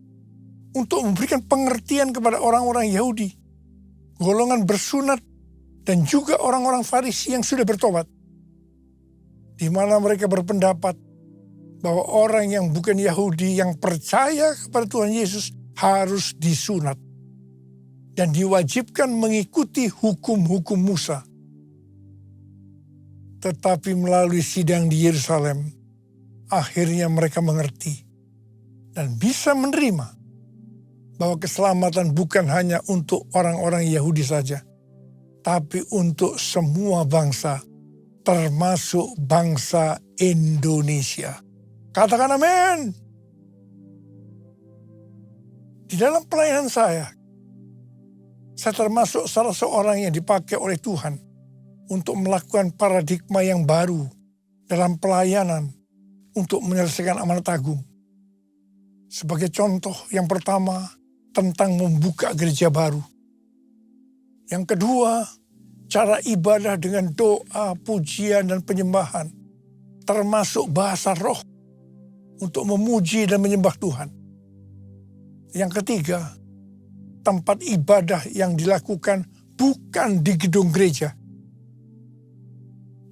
untuk memberikan pengertian kepada orang-orang Yahudi, golongan bersunat, dan juga orang-orang Farisi yang sudah bertobat, di mana mereka berpendapat bahwa orang yang bukan Yahudi yang percaya kepada Tuhan Yesus harus disunat dan diwajibkan mengikuti hukum-hukum Musa. Tetapi melalui sidang di Yerusalem, akhirnya mereka mengerti dan bisa menerima bahwa keselamatan bukan hanya untuk orang-orang Yahudi saja, tapi untuk semua bangsa, termasuk bangsa Indonesia. Katakan amin. Di dalam pelayanan saya termasuk salah seorang yang dipakai oleh Tuhan untuk melakukan paradigma yang baru dalam pelayanan untuk menyelesaikan amanat agung. Sebagai contoh, yang pertama tentang membuka gereja baru. Yang kedua, cara ibadah dengan doa, pujian, dan penyembahan, termasuk bahasa roh untuk memuji dan menyembah Tuhan. Yang ketiga, tempat ibadah yang dilakukan bukan di gedung gereja.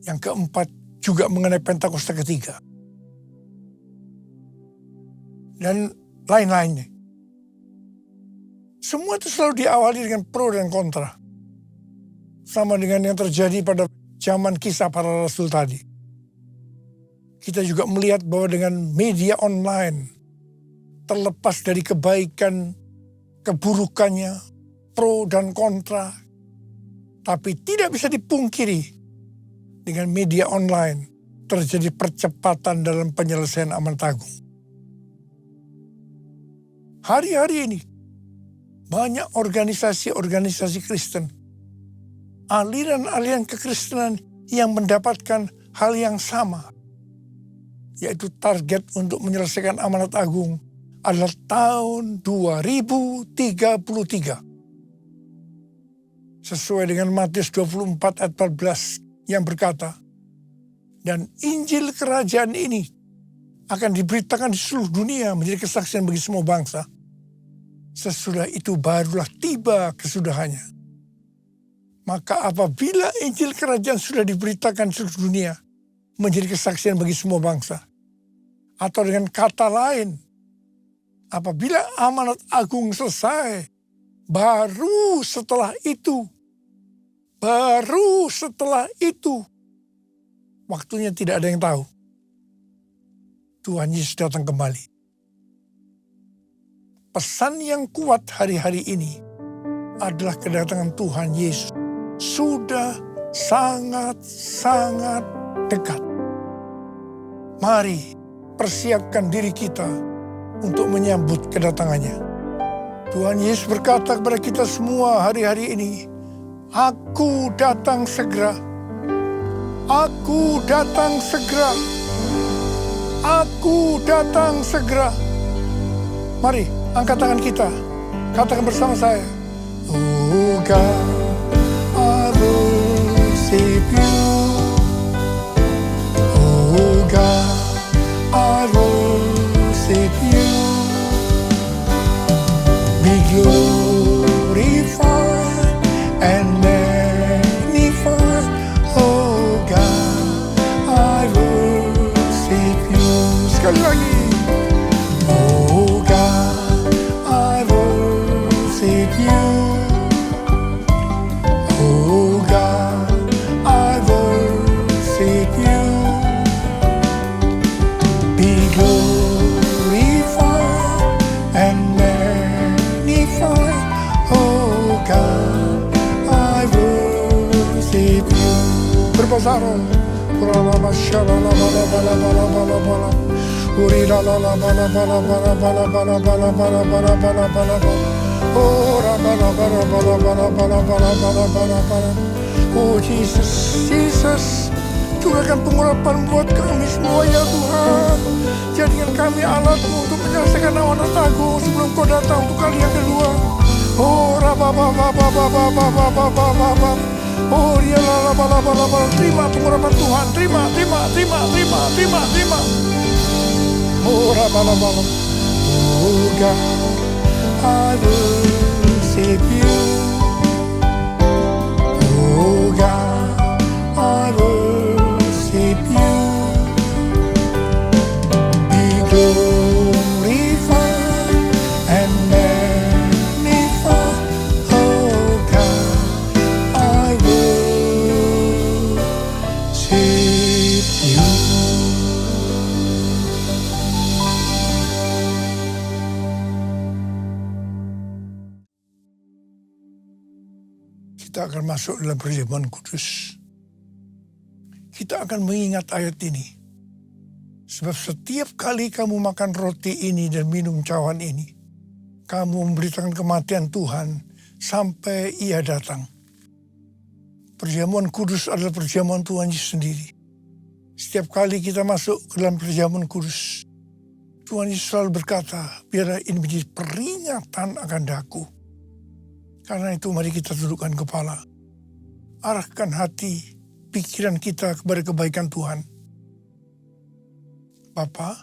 Yang keempat, juga mengenai Pentakosta ketiga. Dan lain-lainnya. Semua itu selalu diawali dengan pro dan kontra. Sama dengan yang terjadi pada zaman kisah para rasul tadi. Kita juga melihat bahwa dengan media online, terlepas dari kebaikan, keburukannya, pro dan kontra, tapi tidak bisa dipungkiri, dengan media online terjadi percepatan dalam penyelesaian amanat agung. Hari-hari ini, banyak organisasi-organisasi Kristen aliran-aliran kekristenan yang mendapatkan hal yang sama, yaitu target untuk menyelesaikan amanat agung adalah tahun 2033. Sesuai dengan Matius 24 ayat 14 yang berkata, dan Injil kerajaan ini akan diberitakan di seluruh dunia menjadi kesaksian bagi semua bangsa. Sesudah itu barulah tiba kesudahannya. Maka apabila Injil kerajaan sudah diberitakan di seluruh dunia menjadi kesaksian bagi semua bangsa. Atau dengan kata lain, apabila amanat agung selesai, baru setelah itu, waktunya tidak ada yang tahu. Tuhan Yesus datang kembali. Pesan yang kuat hari-hari ini adalah kedatangan Tuhan Yesus sudah sangat-sangat dekat. Mari persiapkan diri kita untuk menyambut kedatangannya. Tuhan Yesus berkata kepada kita semua hari-hari ini, Aku datang segera. Aku datang segera. Aku datang segera. Mari, angkat tangan kita. Katakan bersama saya. Oh God, I worship you. Oh God, I worship you. Be glorified and magnified. Oh God, I worship you. Sekali lagi. Oh God, I worship you. Oh God, I worship you. Be glorified and magnified. Oh God, I worship you. Berbasaro. Kurala mashallah bala bala bala bala bala. Uri la la la bala bala bala bala bala bala bala bala bala bala bala. Oh la bala bala bala bala bala bala bala bala bala. Oh Jesus, Jesus, curahkan pengurapan buat kami semua ya Tuhan. Jadikan kami alat-Mu untuk menyelesaikan amanat agung sebelum Kau datang untuk kali yang kedua. Oh rabababababababababababab. Oh ya la la bala bala bala. Terima pengurapan Tuhan, terima. Oh rababababab. Oh God, I worship you. Oh God, I worship you. Be glorified and magnified. Oh God, I worship you. Kita akan masuk dalam perjamuan kudus. Kita akan mengingat ayat ini. Sebab setiap kali kamu makan roti ini dan minum cawan ini, kamu memberitakan kematian Tuhan sampai Ia datang. Perjamuan kudus adalah perjamuan Tuhan Yesus sendiri. Setiap kali kita masuk ke dalam perjamuan kudus, Tuhan Yesus selalu berkata, biarlah ini menjadi peringatan akan daku. Karena itu mari kita tundukkan kepala. Arahkan hati, pikiran kita kepada kebaikan Tuhan. Bapa,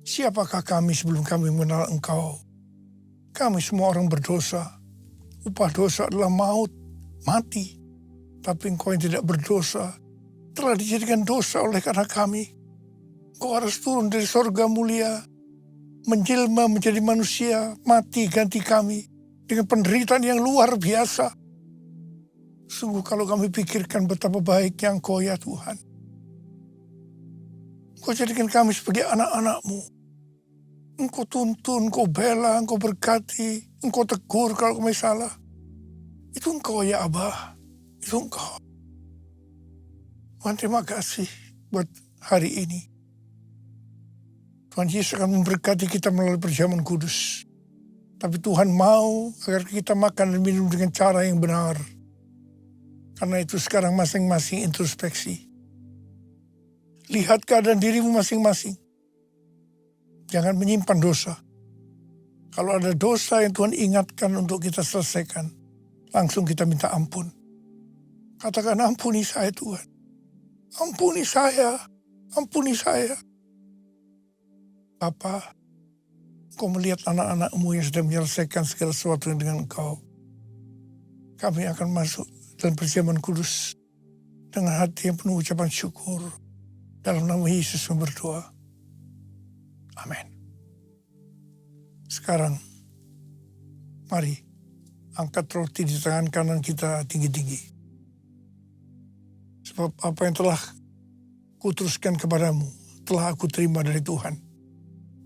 siapakah kami sebelum kami mengenal Engkau? Kami semua orang berdosa. Upah dosa adalah maut, mati. Tapi Engkau yang tidak berdosa telah dijadikan dosa oleh karena kami. Engkau harus turun dari sorga mulia, menjelma menjadi manusia, mati ganti kami. Dengan penderitaan yang luar biasa. Sungguh kalau kami pikirkan betapa baiknya Engkau ya Tuhan. Engkau jadikan kami sebagai anak-anak-Mu. Engkau tuntun, Engkau bela, Engkau berkati, Engkau tegur kalau kami salah. Itu Engkau ya Abah. Itu Engkau. Tuhan terima kasih buat hari ini. Tuhan Yesus akan memberkati kita melalui perjamuan kudus. Tapi Tuhan mau agar kita makan dan minum dengan cara yang benar. Karena itu sekarang masing-masing introspeksi. Lihat keadaan dirimu masing-masing. Jangan menyimpan dosa. Kalau ada dosa yang Tuhan ingatkan untuk kita selesaikan, langsung kita minta ampun. Katakan, ampuni saya Tuhan. Ampuni saya. Ampuni saya. Bapa, Engkau melihat anak-anak-Mu yang sedang menyelesaikan segala sesuatu dengan Engkau. Kami akan masuk dalam perjamuan kudus dengan hati yang penuh ucapan syukur. Dalam nama Yesus berdoa. Amin. Sekarang, mari angkat roti di tangan kanan kita tinggi-tinggi. Sebab apa yang telah kuteruskan kepadamu, telah aku terima dari Tuhan.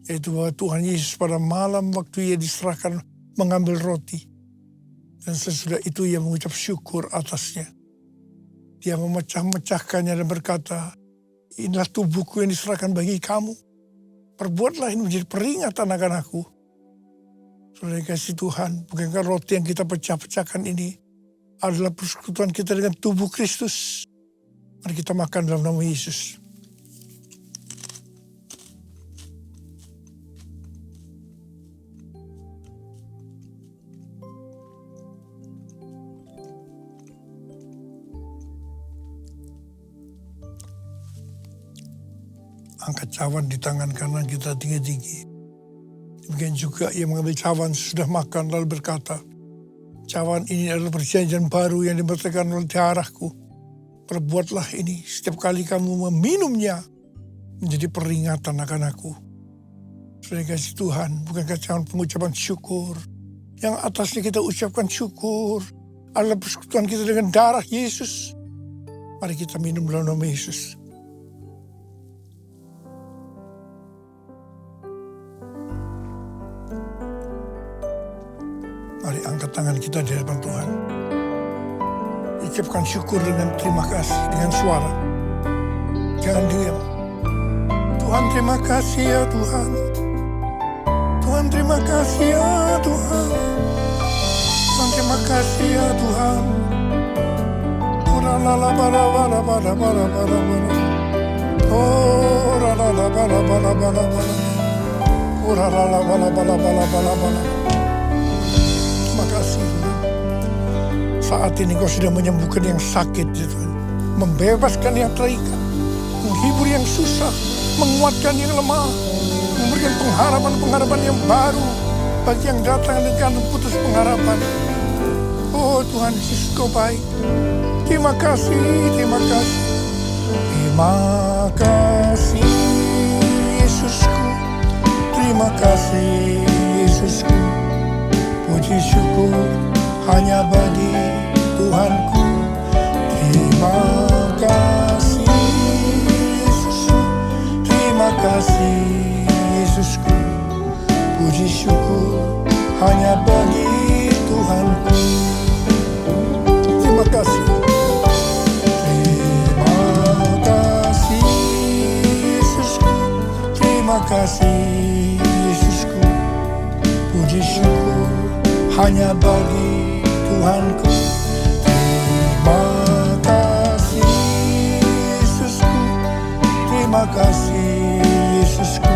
Yaitu bahwa Tuhan Yesus pada malam waktu ia diserahkan mengambil roti. Dan sesudah itu ia mengucap syukur atasnya. Dia memecah-mecahkannya dan berkata, inilah tubuhku yang diserahkan bagi kamu. Perbuatlah ini menjadi peringatan akan aku. Saudara kasih Tuhan, bukankah roti yang kita pecah-pecahkan ini adalah persekutuan kita dengan tubuh Kristus. Mari kita makan dalam nama Yesus. Angkat cawan di tangan kanan kita tinggi-tinggi. Demikian juga ia mengambil cawan sudah makan lalu berkata, cawan ini adalah perjanjian baru yang diberitakan oleh darahku. Perbuatlah ini setiap kali kamu meminumnya menjadi peringatan akan aku. Saudara kasih Tuhan, bukankah cawan pengucapan syukur yang atasnya kita ucapkan syukur adalah persekutuan kita dengan darah Yesus. Mari kita minum dalam nama Yesus. Mari angkat tangan kita di hadapan Tuhan. Ucapkan syukur dengan terima kasih, dengan suara. Jangan diam. Tuhan terima kasih ya Tuhan. Tuhan terima kasih ya Tuhan. Tuhan terima kasih ya Tuhan. Uralala bara bara bara bara bara bara. Oh uralala bara bara bara bara. Uralala bara bara bara bara bara. Terima kasih Tuhan. Saat ini Kau sudah menyembuhkan yang sakit Tuhan. Membebaskan yang terikat. Menghibur yang susah. Menguatkan yang lemah. Memberikan pengharapan-pengharapan yang baru. Bagi yang datang dengan putus pengharapan. Oh Tuhan Yesus Kau baik. Terima kasih, terima kasih. Terima kasih Yesusku. Terima kasih Yesusku. Puji syukur hanya bagi Tuhanku. Terima kasih Yesusku. Terima kasih Yesusku. Puji syukur hanya bagi Tuhanku. Terima kasih. Terima kasih Yesusku. Terima kasih Yesusku. Puji syukur hanya bagi Tuhanku. Terima kasih Yesusku. Terima kasih Yesusku.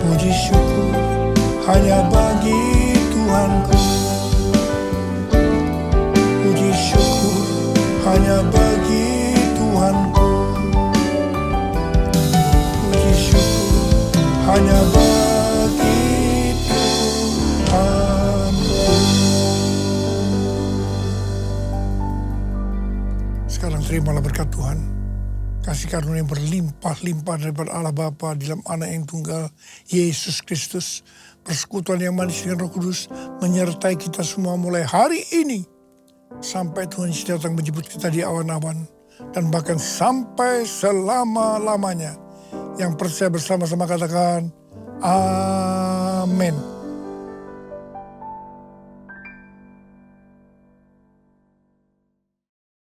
Puji syukur hanya bagi Tuhanku. Puji syukur hanya bagi Tuhanku. Puji syukur hanya bagi Tuhanku. Sekarang terimalah berkat Tuhan. Kasih karunia yang berlimpah-limpah daripada Allah Bapa dalam Anak yang tunggal Yesus Kristus. Persekutuan yang manis dengan Roh Kudus menyertai kita semua mulai hari ini sampai Tuhan Yesus datang menjemput kita di awan-awan dan bahkan sampai selama-lamanya. Yang percaya bersama-sama katakan amin.